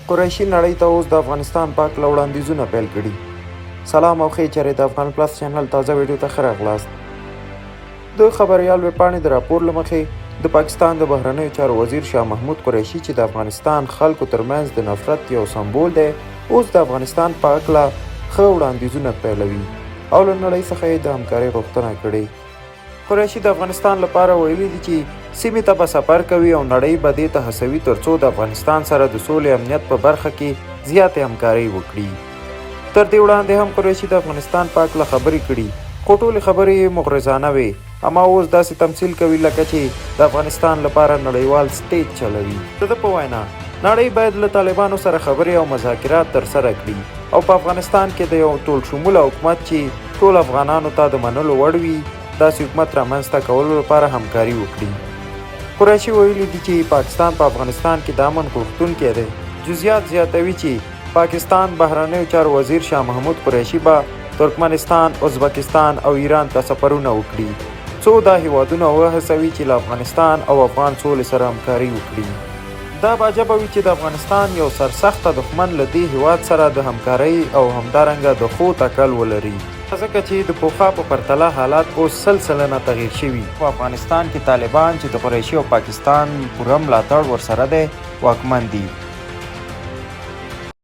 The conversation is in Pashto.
قریشي نړۍ ته اوس د افغانستان په هکله وړاندیزونه پیل کړي. سلام او ښې چارې د افغان پلس چینل تازه ویډیو ته ښه راغلاست. د خبریال ویبپاڼې د راپور له مخې د پاکستان د بهرنیو چارو وزیر شاه محمود قریشي چې د افغانستان خلکو ترمنځ د نفرت یو سمبول دی، اوس د افغانستان په هکله ښه وړاندیزونه پیلوي او له نړۍ څخه یې د همکارۍ غوښتنه کړې. قریشي د افغانستان لپاره ویلي دي چې سیمې ته به سفر کوي او نړۍ به دې ته هڅوي ترڅو د افغانستان سره د سولې امنیت په برخه کې زیاتې همکارۍ وکړي. تر دې وړاندې هم قریشي د افغانستان په هکله خبرې کړي، خو ټولې خبرې یې مغرضانه وې. اما اوس داسې تمثیل کوي لکه چې د افغانستان لپاره نړیوال سټیج چلوي. د ده په وینا نړۍ باید له طالبانو سره خبرې او مذاکرات ترسره کړي او په افغانستان کې د یو ټول شموله حکومت چې ټول افغانانو ته د منلو وړ وي داسې حکومت رامنځته کولو لپاره همکاري وکړي. قریشي ویلي دي چې پاکستان په افغانستان کې د امن غوښتونکی دی. جزئیات زیاتوي چې پاکستان بهرنیو چارو وزیر شاه محمود قریشي به ترکمنستان، ازبکستان او ایران ته سفرونه وکړي څو دا هیوادونه وهڅوي چې له افغانستان او افغان سولې سره همکاري وکړي. دا به عجبه وي چې د افغانستان یو سرسخته دښمن له دې هیواد سره د همکارۍ او همدارنګه د ښو تکل ولري، ځکه چې د پخوا په پرتله حالات اوس سلسله تغییر شوي. په افغانستان کې طالبان چې د قریشي او پاکستان پوره ملاتړ ورسره دی واکمن دي.